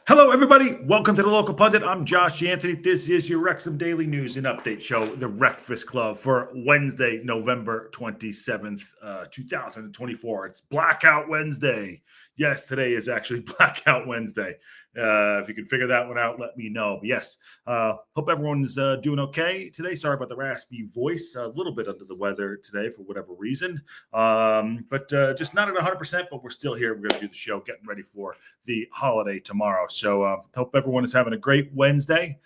Hello, everybody. Welcome to the Local Pundit. I'm Josh Anthony. This is your Wrexham Daily News and Update Show, the Breakfast Club, for Wednesday, November 27th, 2024. It's Blackout Wednesday. Yes, today is actually Blackout Wednesday. If you can figure that one out, let me know. But yes, hope everyone's doing okay today. Sorry about the raspy voice. A little bit under the weather today for whatever reason. But just not at 100%, but we're still here. We're going to do the show, getting ready for the holiday tomorrow. So hope everyone is having a great Wednesday,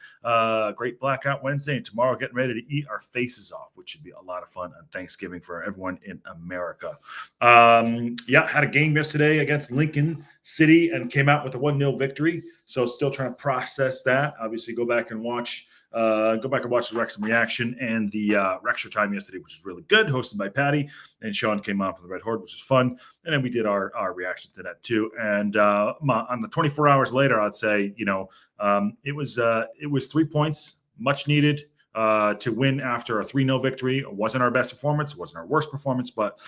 great Blackout Wednesday, and tomorrow getting ready to eat our faces off, which should be a lot of fun on Thanksgiving for everyone in America. Had a game yesterday against Lincoln City and came out with a 1-0 victory. So still trying to process that. Obviously, go back and watch the Wrexham reaction and the Fixture time yesterday, which was really good, hosted by Patty, and Sean came on for the Red Horde, which was fun. And then we did our reaction to that too. And on the 24 hours later, I'd say it was 3 points, much needed to win after a 3-0 victory. It wasn't our best performance, it wasn't our worst performance, but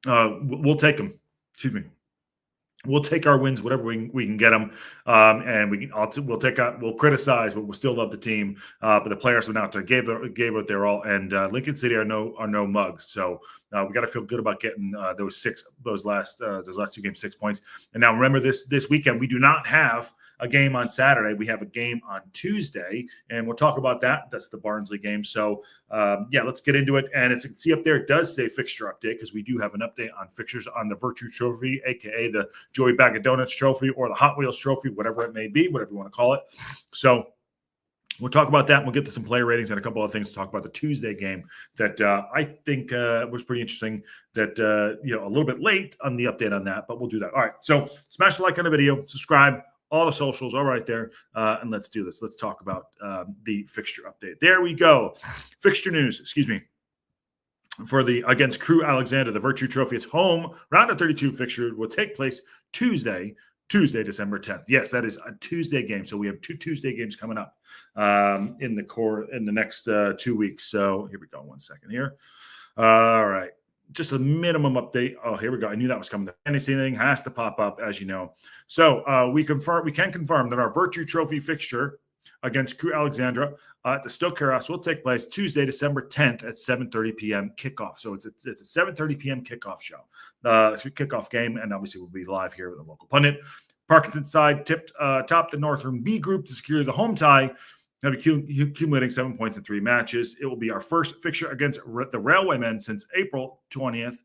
we'll take them. Excuse me. We'll take our wins, whatever we can get them, and we'll criticize, but we'll still love the team. But the players went out there, gave it their all, and Lincoln City are no mugs. So we got to feel good about getting those last 2 games 6 points. And now remember, this weekend we do not have a game on Saturday. We have a game on Tuesday, and we'll talk about that. That's the Barnsley game. So let's get into it. And see up there, it does say fixture update, because we do have an update on fixtures on the Vertu Trophy, aka the Joey Bag of Donuts Trophy or the Hot Wheels Trophy, whatever it may be, whatever you want to call it. So we'll talk about that, and we'll get to some player ratings and a couple of things to talk about the Tuesday game that I think was pretty interesting. That a little bit late on the update on that, but we'll do that. All right, so smash the like on the video, subscribe. All the socials are right there, and let's do this. Let's talk about the fixture update. There we go. Fixture news, for the against Crew Alexandra, the Vertu Trophy. It's home. Round of 32 fixture will take place Tuesday, December 10th. Yes, that is a Tuesday game. So we have 2 Tuesday games coming up in the next 2 weeks. So here we go. 1 second here. All right. Just a minimum update. Oh, here we go. I knew that was coming. The fantasy thing has to pop up, as you know. So we can confirm that our Vertu Trophy fixture against Crew Alexandra at the Stoke Care House will take place Tuesday, December 10th at 7:30 p.m. kickoff. So it's a 7:30 p.m. kickoff show, kickoff game, and obviously we'll be live here with the Local Pundit. Parkinson side topped the Northern B group to secure the home tie, accumulating 7 points in 3 matches. It will be our first fixture against the Railwaymen since April 20th,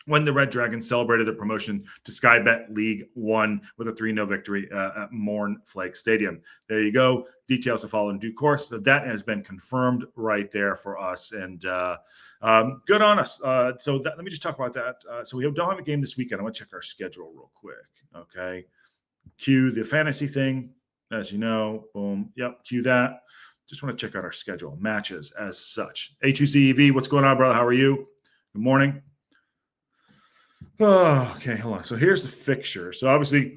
when the Red Dragons celebrated their promotion to Sky Bet League 1 with a 3-0 victory at Mornflake Stadium. There you go. Details to follow in due course. So that has been confirmed right there for us, and good on us. Let me just talk about that. So we don't have a game this weekend. I want to check our schedule real quick. Okay. Cue the fantasy thing. As you know, boom. Yep, cue that. Just want to check out our schedule, matches as such. A2CEV, what's going on, brother? How are you? Good morning. Oh, okay, hold on. So here's the fixture. So obviously,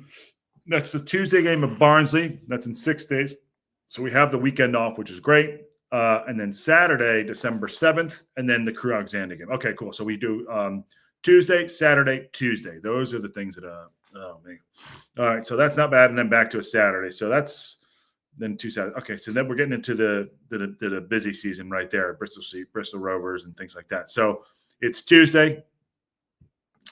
that's the Tuesday game of Barnsley. That's in 6 days. So we have the weekend off, which is great. And then Saturday, December 7th, and then the Crew Alexandra game. Okay, cool. So we do Tuesday, Saturday, Tuesday. Those are the things that oh man. All right, so that's not bad. And then back to a Saturday. So that's then 2 Saturdays. Okay, so then we're getting into the busy season right there, Bristol Rovers and things like that. So it's Tuesday,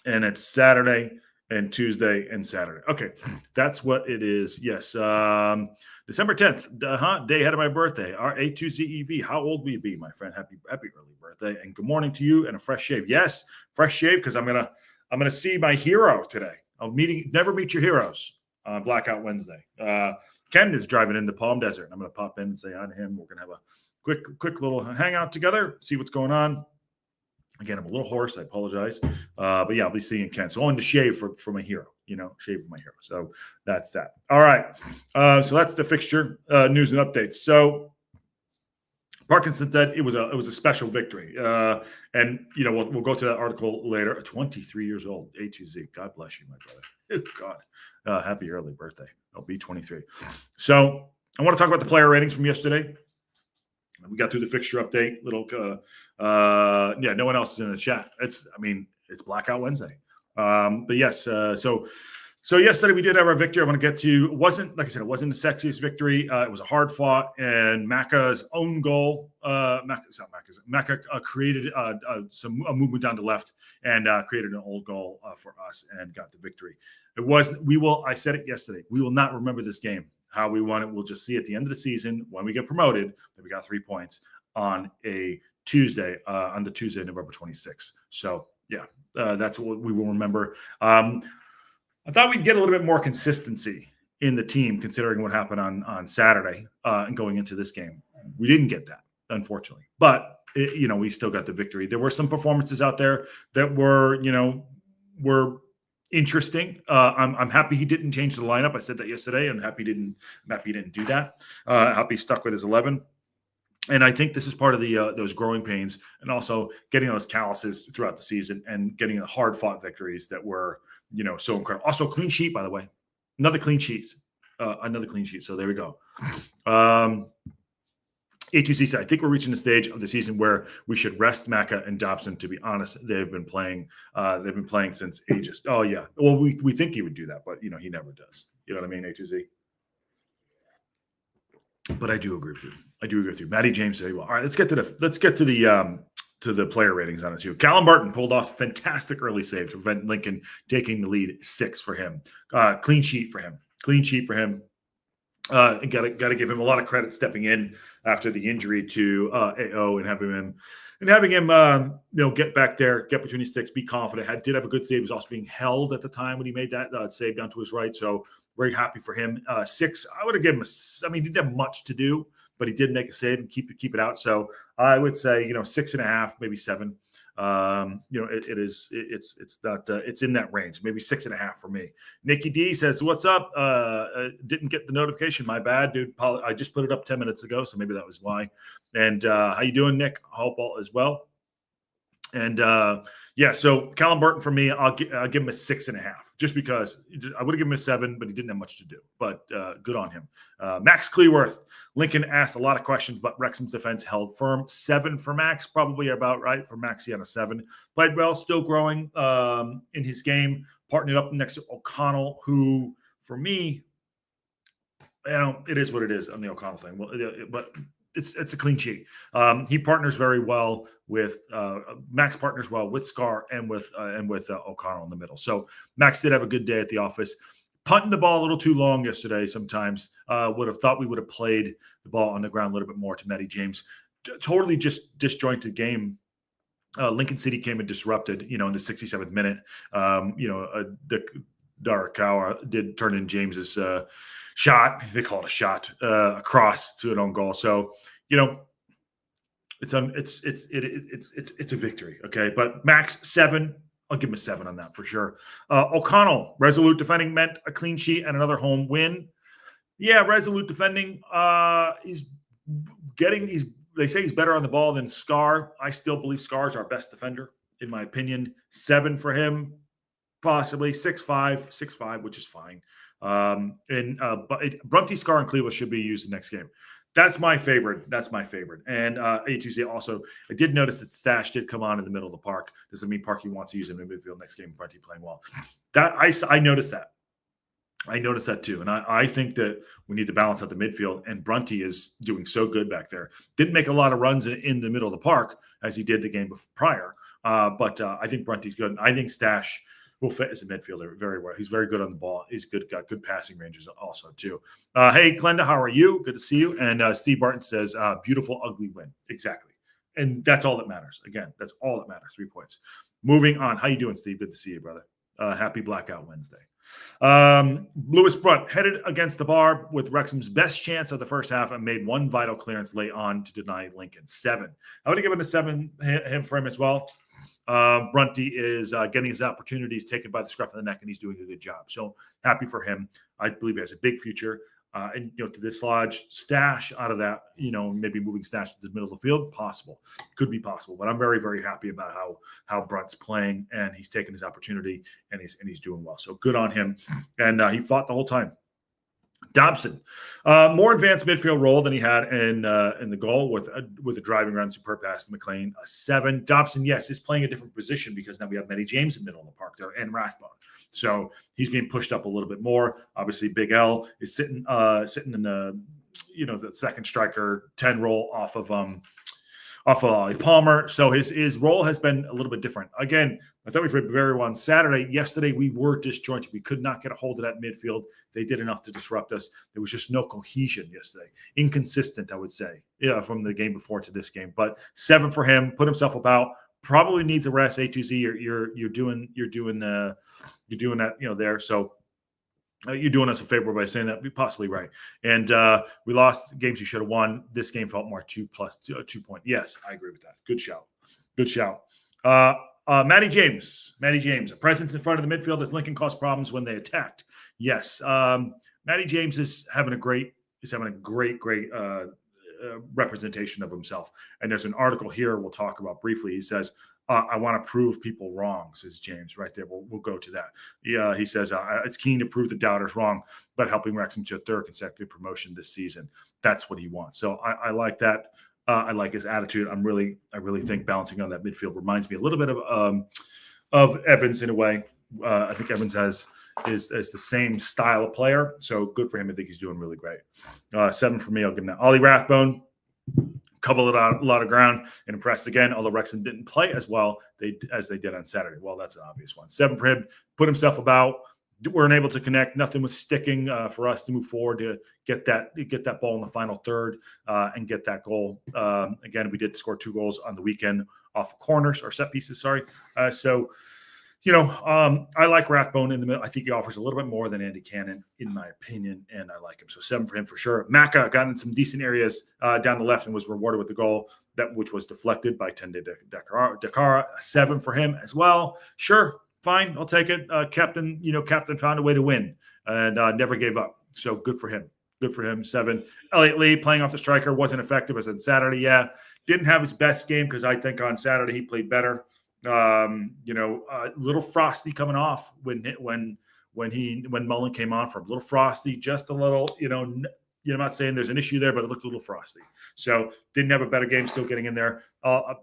and it's Saturday, and Tuesday, and Saturday. Okay, that's what it is. Yes, December 10th, day ahead of my birthday. Our A2CEV. How old will you be, my friend? Happy early birthday, and good morning to you. And a fresh shave. Yes, fresh shave, because I'm gonna see my hero today. Never meet your heroes on Blackout Wednesday. Ken is driving into Palm Desert. I'm going to pop in and say hi to him. We're going to have a quick little hangout together, see what's going on. Again, I'm a little hoarse. I apologize. But yeah, I'll be seeing Ken. So I wanted to shave for my hero, shave for my hero. So that's that. All right. So that's the fixture news and updates. So Parkinson said it was a special victory. And we'll go to that article later. 23 years old, A to Z. God bless you, my brother. Oh, God. Happy early birthday. I'll be 23. So I want to talk about the player ratings from yesterday. We got through the fixture update. No one else is in the chat. It's Blackout Wednesday. But yes, so So yesterday we did have our victory. I want to get to. It wasn't, like I said, it wasn't the sexiest victory. It was a hard fought, and Macca's own goal. Macca created a movement down to left and created an old goal for us and got the victory. It was. I said it yesterday. We will not remember this game. How we won it, we'll just see at the end of the season when we get promoted that we got 3 points on a Tuesday, on the Tuesday, November 26th. So yeah, that's what we will remember. I thought we'd get a little bit more consistency in the team, considering what happened on Saturday and going into this game. We didn't get that, unfortunately, but we still got the victory. There were some performances out there that were interesting. I'm happy he didn't change the lineup. I said that yesterday. I'm happy he didn't do that. Happy he stuck with his 11. And I think this is part of those growing pains, and also getting those calluses throughout the season and getting the hard-fought victories that were, so incredible. Also, clean sheet, by the way, another clean sheet. So there we go. A2C said, I think we're reaching the stage of the season where we should rest Macca and Dobson. To be honest, they've been playing since ages. Oh yeah. Well, we think he would do that, but he never does. You know what I mean, A2Z? But I do agree with you. Matty James said, well, all right, let's get to the player ratings on it too. Callum Barton pulled off a fantastic early save to prevent Lincoln taking the lead. 6 for him. Clean sheet for him. Got to give him a lot of credit stepping in after the injury to AO and having him get back there, get between his sticks, be confident. Did have a good save. He was also being held at the time when he made that save down to his right. So very happy for him. 6, I would have given him he didn't have much to do, but he did make a save and keep it out. So I would say 6.5, maybe 7. It's in that range, maybe 6.5 for me. Nikki D says, what's up? Didn't get the notification. My bad, dude. I just put it up 10 minutes ago, so maybe that was why. And how you doing, Nick? Hope all is well. And so Callum Barton for me, I'll give him a 6.5, just because I would have given him a 7, but he didn't have much to do. But good on him. Max Cleworth, Lincoln asked a lot of questions, but Wrexham's defense held firm. 7 for Max, probably about right for Max. He had a 7. Played well, still growing in his game. Partnered up next to O'Connell, who for me, it is what it is on the O'Connell thing. Well, but it's a clean sheet. He partners very well with Max. Partners well with Scar and with O'Connell in the middle. So Max did have a good day at the office. Punting the ball a little too long yesterday. Sometimes would have thought we would have played the ball on the ground a little bit more to Matty James. Totally just disjointed game. Lincoln City came and disrupted. In the 67th minute. Darakawa did turn in James's shot. They call it a shot across to an own goal. So it's a victory. Okay, but Max 7. I'll give him a 7 on that for sure. O'Connell, resolute defending meant a clean sheet and another home win. Yeah, resolute defending. They say he's better on the ball than Scar. I still believe Scar's our best defender, in my opinion. 7 for him. Possibly 6.5, which is fine. But Brunty, Scar, and Cleveland should be used the next game. That's my favorite. And A2C also, I did notice that Stash did come on in the middle of the park. Doesn't mean Parky wants to use him in midfield next game. Brunty playing well. That I noticed that. I noticed that too. And I think that we need to balance out the midfield. And Brunty is doing so good back there. Didn't make a lot of runs in the middle of the park as he did the game prior. But I think Brunty's good. And I think Stash will fit as a midfielder very well. He's very good on the ball. He's got good passing ranges also too. Hey, Glenda, how are you? Good to see you. And Steve Barton says, beautiful, ugly win. Exactly. And that's all that matters. Again, that's all that matters. 3 points. Moving on. How you doing, Steve? Good to see you, brother. Happy Blackout Wednesday. Lewis Brunt headed against the bar with Wrexham's best chance of the first half and made one vital clearance late on to deny Lincoln. 7. I would have given a 7 for him as well. Brunty is getting his opportunities taken by the scruff of the neck, and he's doing a good job. So happy for him. I believe he has a big future. And to dislodge Stash out of that, maybe moving Stash to the middle of the field, could be possible. But I'm very, very happy about how Brunt's playing, and he's taking his opportunity, and he's doing well. So good on him. And he fought the whole time. Dobson, more advanced midfield role than he had in the goal with a driving run, superb pass to McLean, a 7. Dobson, yes, is playing a different position because now we have Matty James in the middle of the park there and Rathbone. So he's being pushed up a little bit more. Obviously, Big L is sitting in the the second striker 10 role off of Ollie Palmer. So his role has been a little bit different. Again, I thought we played very well on Saturday. Yesterday, we were disjointed. We could not get a hold of that midfield. They did enough to disrupt us. There was just no cohesion yesterday. Inconsistent, I would say, from the game before to this game. But 7 for him. Put himself about. Probably needs a rest. A2Z. You're doing that there. So you're doing us a favor by saying that. Be possibly right. And we lost games you should have won. This game felt more 2 point. Yes, I agree with that. Good shout. Matty James, a presence in front of the midfield as Lincoln caused problems when they attacked. Yes, Matty James is having a great representation of himself. And there's an article here we'll talk about briefly. He says, I want to prove people wrong, says James right there. We'll go to that. Yeah, he says, it's keen to prove the doubters wrong, but helping Wrexham to a 3rd consecutive promotion this season. That's what he wants. So I like that. I like his attitude. I really think balancing on that midfield reminds me a little bit of Evans in a way. I think Evans is the same style of player. So good for him. I think he's doing really great. 7 for me. I'll give him that. Ollie Rathbone covered a lot of ground and impressed again, although Wrexham didn't play as well as they did on Saturday. Well, that's an obvious one. 7 for him. Put himself about. Weren't able to connect. Nothing was sticking for us to move forward to get that ball in the final third and get that goal. Again, we did score 2 goals on the weekend off corners or set pieces. Sorry. I like Rathbone in the middle. I think he offers a little bit more than Andy Cannon, in my opinion, and I like him. So 7 for him for sure. Maka got in some decent areas down the left and was rewarded with the goal which was deflected by Tende Dakara. 7 for him as well. Sure, fine, I'll take it. Captain found a way to win and never gave up. So good for him. 7. Elliot Lee playing off the striker wasn't effective as on Saturday. Yeah, didn't have his best game because I think on Saturday he played better. Little frosty coming off when Mullen came on for a little frosty, just a little, I'm not saying there's an issue there, but it looked a little frosty. So didn't have a better game, still getting in there. Like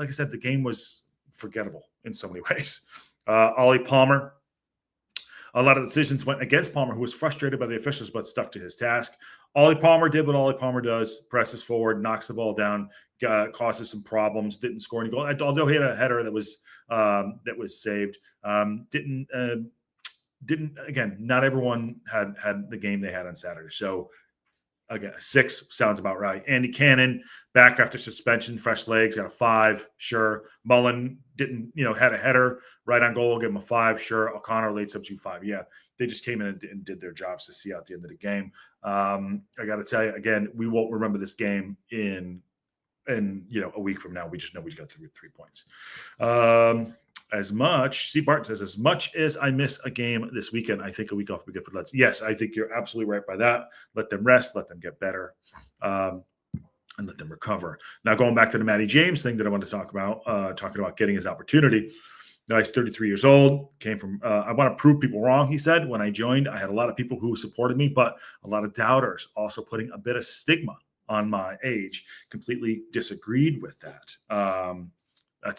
I said, the game was forgettable in so many ways. Ollie Palmer, a lot of decisions went against Palmer, who was frustrated by the officials, but stuck to his task. Ollie Palmer did what Ollie Palmer does, presses forward, knocks the ball down, causes some problems, didn't score any goal. Although he had a header that was saved. Didn't again, not everyone had the game they had on Saturday. So again, 6 sounds about right. Andy Cannon back after suspension, fresh legs, got a 5. Sure. Mullen didn't, had a header right on goal, give him a 5. Sure. O'Connor late substitute 5. Yeah, they just came in and did their jobs to see out the end of the game. I got to tell you again, we won't remember this game in a week from now. We just know we got 3 points. Barton says, as much as I miss a game this weekend, I think a week off would be good for Let's. Yes, I think you're absolutely right by that. Let them rest, let them get better, and let them recover. Now, going back to the Matty James thing that I want to talk about, talking about getting his opportunity. Now, he's 33 years old, came from, I want to prove people wrong, he said. When I joined, I had a lot of people who supported me, but a lot of doubters, also putting a bit of stigma on my age. Completely disagreed with that.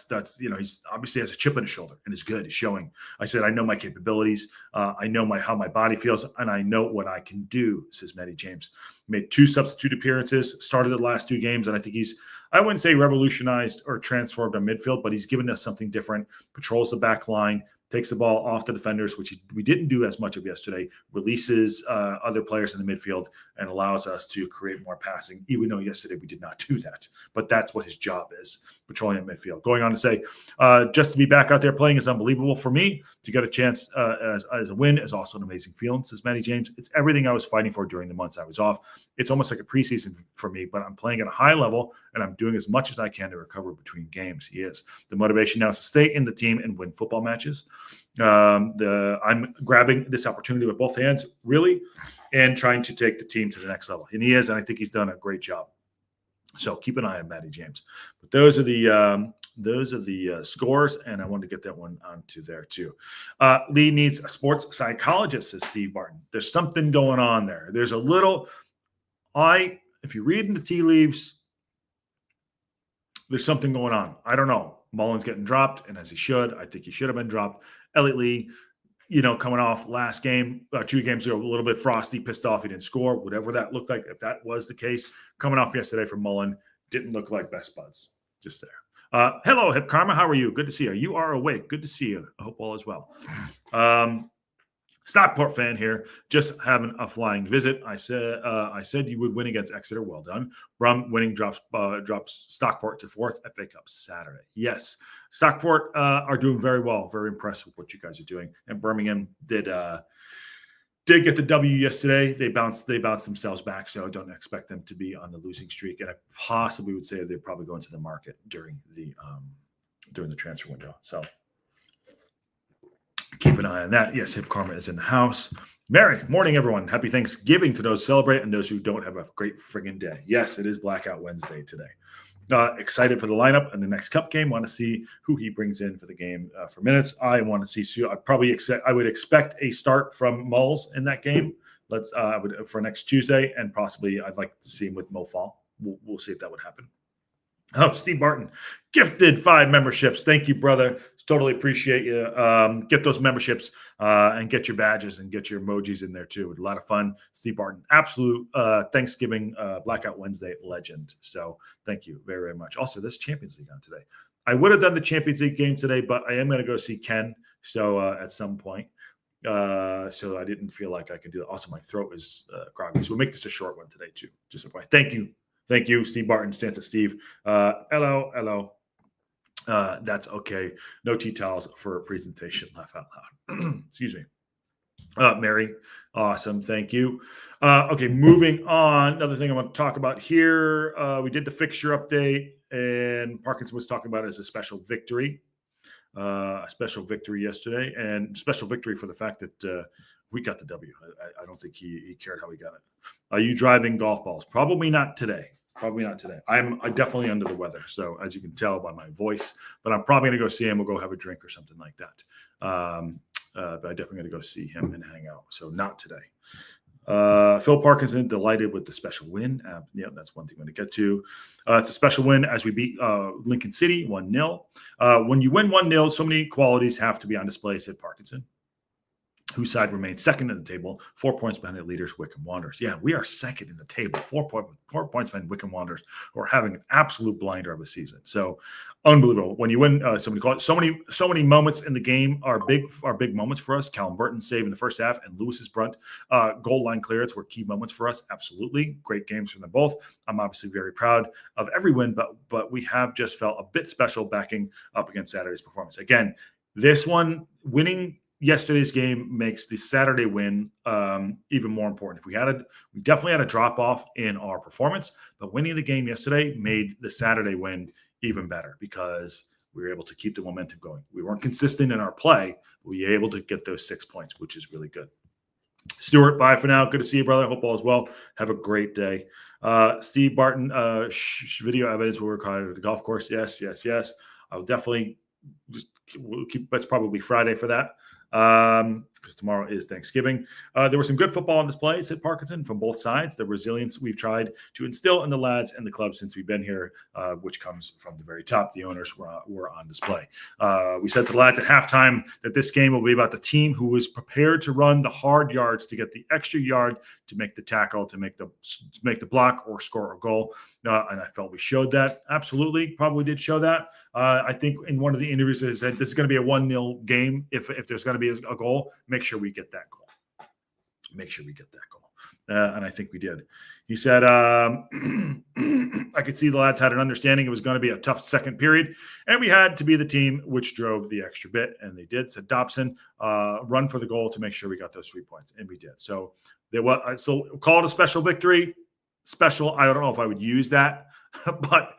That's he's obviously has a chip on his shoulder and is good. He's showing. I said, I know my capabilities. I know how my body feels, and I know what I can do, says Matty James. Made 2 substitute appearances, started the last 2 games, and I think I wouldn't say revolutionized or transformed our midfield, but he's given us something different, patrols the back line, takes the ball off the defenders, which we didn't do as much of yesterday, releases other players in the midfield, and allows us to create more passing, even though yesterday we did not do that. But that's what his job is, patrolling the midfield. Going on to say, just to be back out there playing is unbelievable for me. To get a chance as a win is also an amazing feeling, says Matty James. It's everything I was fighting for during the months I was off. It's almost like a preseason for me, but I'm playing at a high level, and I'm doing as much as I can to recover between games. He is. The motivation now is to stay in the team and win football matches. I'm grabbing this opportunity with both hands, really, and trying to take the team to the next level. And he is, and I think he's done a great job. So keep an eye on Matty James. But those are the those are the scores, and I wanted to get that one onto there too. Lee needs a sports psychologist, says Steve Barton. There's something going on there. There's a little, if you read in the tea leaves, there's something going on. I don't know. Mullen's getting dropped, and as he should. I think he should have been dropped. Elliott Lee, coming off last game, 2 games ago, a little bit frosty, pissed off he didn't score, whatever that looked like. If that was the case, coming off yesterday from Mullen, didn't look like best buds. Just there. Hello, Hip Karma. How are you? Good to see you. You are awake. Good to see you. I hope all is well. Stockport fan here, just having a flying visit. I said you would win against Exeter. Well done. Brum winning drops Stockport to 4th FA Cup Saturday. Yes, Stockport are doing very well. Very impressed with what you guys are doing. And Birmingham did get the W yesterday. They bounced themselves back, so I don't expect them to be on the losing streak. And I possibly would say they're probably going to the market during the transfer window. So keep an eye on that. Yes, Hip Karma is in the house. Merry morning, everyone. Happy Thanksgiving to those who celebrate and those who don't. Have a great friggin' day. Yes, it is Blackout Wednesday today. Excited for the lineup and the next cup game. Want to see who he brings in for the game for minutes. I want to see. I would expect a start from Mulls in that game. For next Tuesday, and possibly I'd like to see him with Mo Fall. We'll see if that would happen. Oh, Steve Barton, gifted 5 memberships. Thank you, brother. Totally appreciate you. Get those memberships and get your badges and get your emojis in there too. It's a lot of fun. Steve Barton, absolute Thanksgiving Blackout Wednesday legend. So thank you very, very much. Also, this Champions League on today. I would have done the Champions League game today, but I am going to go see Ken. So at some point. So I didn't feel like I could do that. Also, my throat is groggy. So we'll make this a short one today too. Just a point. Thank you. Thank you, Steve Barton, Santa Steve. Hello. That's okay. No tea towels for a presentation. Laugh out loud. Excuse me. Mary, awesome. Thank you. Okay, moving on. Another thing I want to talk about here. We did the fixture update, and Parkinson was talking about it as a special victory. A special victory yesterday, and special victory for the fact that we got the W. I don't think he cared how we got it. Are you driving golf balls? Probably not today. I'm definitely under the weather. So as you can tell by my voice, but I'm probably going to go see him. We'll go have a drink or something like that. But I definitely going to go see him and hang out. So not today. Phil Parkinson delighted with the special win. Yeah, that's one thing I'm going to get to. It's a special win as we beat Lincoln City 1-0. When you win 1-0, so many qualities have to be on display, said Parkinson, whose side remains second in the table, 4 points behind the leaders, Wycombe Wanderers. Yeah, we are second in the table, 4 points behind Wycombe Wanderers, who are having an absolute blinder of a season. So unbelievable. When you win, so many moments in the game are big moments for us. Callum Burton save in the first half, and Lewis's Brunt goal line clearance were key moments for us. Absolutely great games from them both. I'm obviously very proud of every win, but we have just felt a bit special backing up against Saturday's performance. Again, this one winning yesterday's game makes the Saturday win even more important. We definitely had a drop off in our performance, but winning the game yesterday made the Saturday win even better because we were able to keep the momentum going. We weren't consistent in our play, but we were able to get those 6 points, which is really good. Stuart, bye for now. Good to see you, brother. Hope all is well. Have a great day. Steve Barton, video evidence will require at the golf course. Yes. I'll definitely we'll keep. That's probably Friday for that. Because tomorrow is Thanksgiving. There was some good football on display, said Parkinson, from both sides. The resilience we've tried to instill in the lads and the club since we've been here, which comes from the very top. The owners were on display. We said to the lads at halftime that this game will be about the team who was prepared to run the hard yards to get the extra yard to make the tackle, to make the block or score a goal. And I felt we showed that. Absolutely. Probably did show that. I think in one of the interviews I said this is going to be a 1-0 game. If there's going to be a goal, make sure we get that goal. And I think we did. He said, I could see the lads had an understanding it was going to be a tough second period, and we had to be the team which drove the extra bit, and they did. Said Dobson, run for the goal to make sure we got those 3 points, and we did. So call it a special victory. Special, I don't know if I would use that, but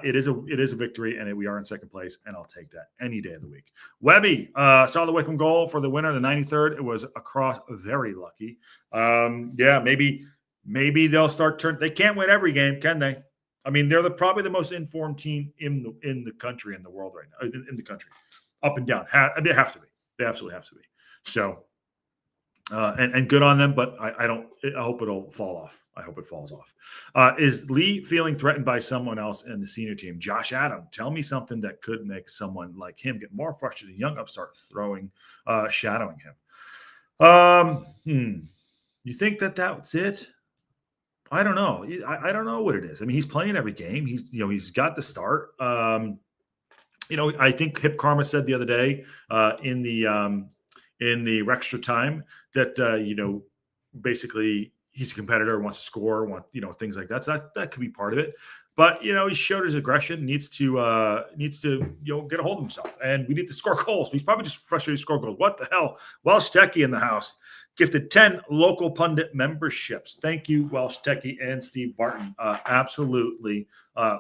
it is a victory, and we are in second place, and I'll take that any day of the week. Webby saw the Wycombe goal for the winner, the 93rd. It was across, very lucky. Yeah, maybe they'll start turn. They can't win every game, can they? I mean, they're probably the most informed team in the country, in the world right now, in the country, up and down. They have to be. They absolutely have to be. So, and good on them, but I hope it'll fall off. I hope it falls off. Is Lee feeling threatened by someone else in the senior team? Josh Adam, tell me something that could make someone like him get more frustrated. Young upstart shadowing him. You think that's it? I don't know. I don't know what it is. I mean, he's playing every game. He's got the start. I think Hip Karma said the other day in the Rextra time that basically he's a competitor, wants to score, things like that. So that could be part of it. But he showed his aggression, needs to get a hold of himself, and we need to score goals. He's probably just frustrated to score goals. What the hell? Welsh Techie in the house gifted 10 local pundit memberships. Thank you, Welsh Techie and Steve Barton. Absolutely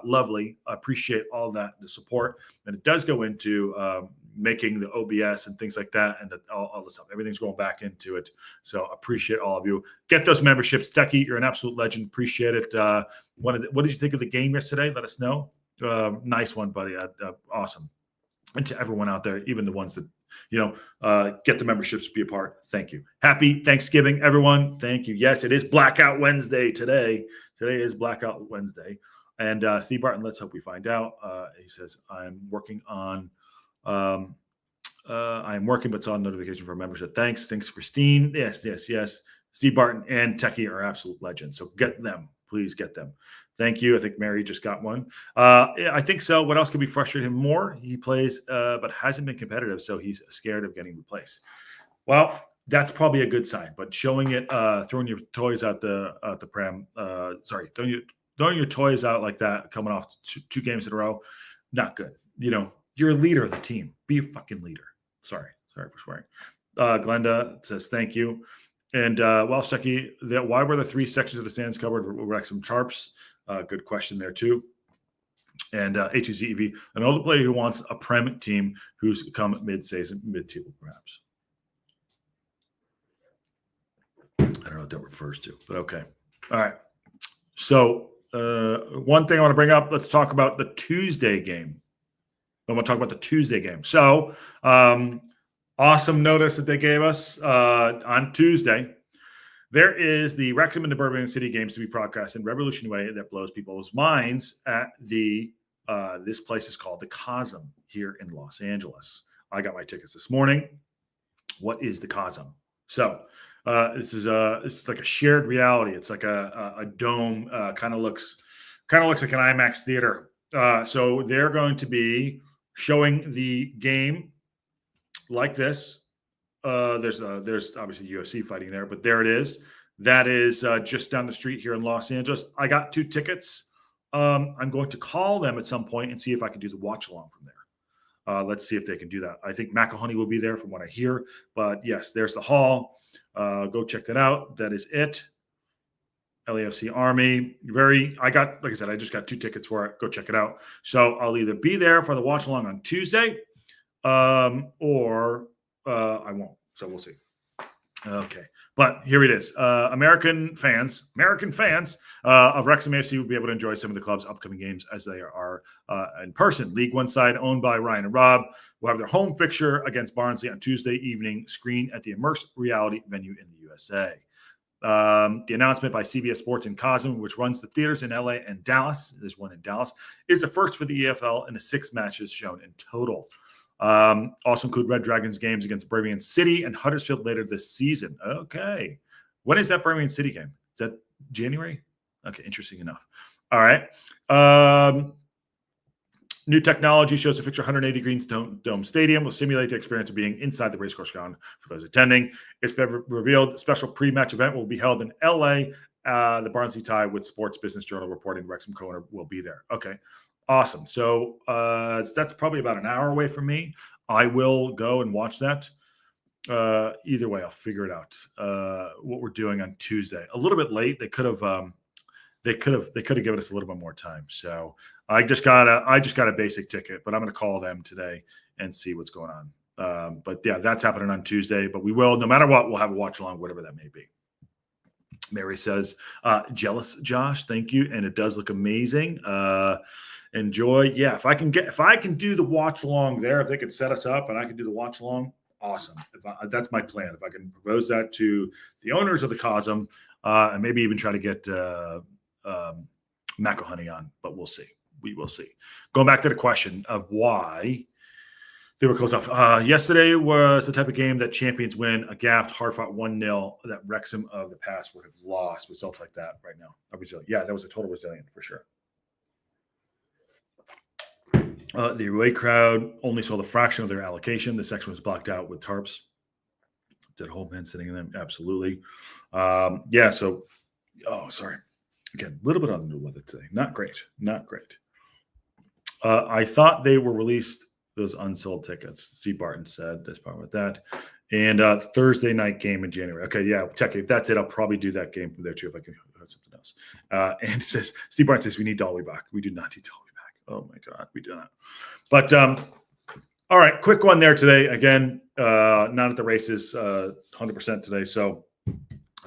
lovely. I appreciate all that, the support, and it does go into making the OBS and things like that, and all the stuff. Everything's going back into it. So appreciate all of you. Get those memberships. Techie, you're an absolute legend. Appreciate it. What did you think of the game yesterday? Let us know. Nice one, buddy. Awesome. And to everyone out there, even the ones that, get the memberships to be a part. Thank you. Happy Thanksgiving, everyone. Thank you. Yes, it is Blackout Wednesday today. Today is Blackout Wednesday. And Steve Barton, let's hope we find out. He says, I'm working, but it's on notification for membership. Thanks, Christine. Yes. Steve Barton and Techie are absolute legends. So get them. Please get them. Thank you. I think Mary just got one. I think so. What else could be frustrating him more? He plays, but hasn't been competitive, so he's scared of getting replaced. Well, that's probably a good sign. But showing it, throwing your toys out the pram. Throwing your toys out like that, coming off two games in a row, not good. You're a leader of the team. Be a fucking leader. Sorry for swearing. Glenda says thank you. And Welsh Techie, why were the 3 sections of the stands covered with Wrexham Sharps? Good question there too. And HECEV, an older player who wants a Prem team who's come mid-season, mid-table perhaps. I don't know what that refers to, but okay. All right. So one thing I want to bring up, let's talk about the Tuesday game. I want to talk about the Tuesday game. So awesome notice that they gave us on Tuesday. There is the Wrexham and the Birmingham City games to be broadcast in Revolution Way that blows people's minds at the this place is called the Cosm here in Los Angeles. I got my tickets this morning. What is the Cosm? So this is like a shared reality. It's like a dome. Kind of looks like an IMAX theater. So they're going to be showing the game like this. There's obviously UFC fighting there, but there it is. That is just down the street here in Los Angeles. I got 2 tickets. I'm going to call them at some point and see if I can do the watch along from there. Let's see if they can do that. I think McElhoney will be there from what I hear, but yes, there's the hall. Go check that out. That is it. LAFC Army. Like I said, I just got 2 tickets for it. Go check it out. So I'll either be there for the watch along on Tuesday, or I won't. So we'll see. Okay. But here it is. American fans of Wrexham AFC will be able to enjoy some of the club's upcoming games as they are in person. League One side owned by Ryan and Rob will have their home fixture against Barnsley on Tuesday evening, screened at the Immersive Reality venue in the USA. The announcement by CBS Sports and Cosm, which runs the theaters in LA and Dallas, there's one in Dallas, is the first for the EFL and the 6 matches shown in total. Also include Red Dragons games against Birmingham City and Huddersfield later this season. Okay. When is that Birmingham City game? Is that January? Okay, interesting enough. All right. New technology shows the Fixture 180 Greens Dome Stadium will simulate the experience of being inside the racecourse ground for those attending. It's been revealed a special pre-match event will be held in LA. The Barnsley tie with Sports Business Journal reporting Wrexham co-owner will be there. Okay. Awesome. So that's probably about an hour away from me. I will go and watch that. Either way, I'll figure it out. What we're doing on Tuesday. A little bit late. They could have given us a little bit more time. So I just got a basic ticket, but I'm going to call them today and see what's going on. But yeah, that's happening on Tuesday. But we will, no matter what, we'll have a watch along, whatever that may be. Mary says, jealous, Josh. Thank you. And it does look amazing. Enjoy. Yeah, if I can do the watch along there, if they could set us up and I can do the watch along, awesome. That's my plan. If I can propose that to the owners of the Cosm, and maybe even try to get McElhoney on, but we'll see. We will see. Going back to the question of why they were close off. Yesterday was the type of game that champions win. A gaffed, hard-fought 1-0 that Wrexham of the past would have lost. Results like that right now. Yeah, that was a total resilient for sure. The away crowd only saw the fraction of their allocation. The section was blocked out with tarps. Did a whole man sitting in them? Absolutely. Yeah, so, sorry. Again, a little bit on the new weather today. Not great. Not great. I thought they were released, those unsold tickets. Steve Barton said this part with that. And Thursday night game in January. Okay, yeah, Tech, if that's it, I'll probably do that game from there too if I can have something else. And it says, Steve Barton says, we need Dolby back. We do not need Dolby back. Oh my God, we do not. But all right, quick one there today. Again, not at the races 100% today. So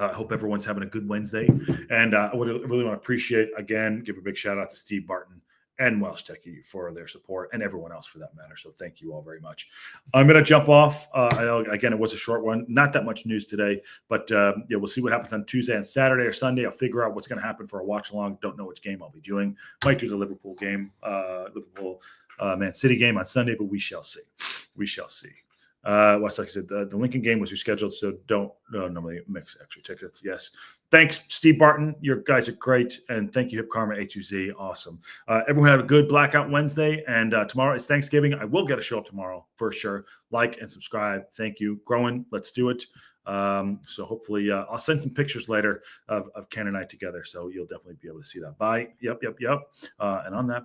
I hope everyone's having a good Wednesday. And I would really want to appreciate, again, give a big shout out to Steve Barton and Welsh Techie for their support, and everyone else for that matter. So thank you all very much. I'm going to jump off. I know, again, it was a short one. Not that much news today, but yeah, we'll see what happens on Tuesday and Saturday or Sunday. I'll figure out what's going to happen for a watch-along. Don't know which game I'll be doing. Might do the Liverpool game, Man City game on Sunday, but we shall see. We shall see. Like I said, the Lincoln game was rescheduled, so don't normally mix extra tickets. Yes. Thanks, Steve Barton. Your guys are great. And thank you, Hip Karma A2Z. Awesome. Everyone have a good Blackout Wednesday. And tomorrow is Thanksgiving. I will get a show up tomorrow for sure. Like and subscribe. Thank you. Growing. Let's do it. So hopefully I'll send some pictures later of Ken and I together. So you'll definitely be able to see that. Bye. Yep. And on that.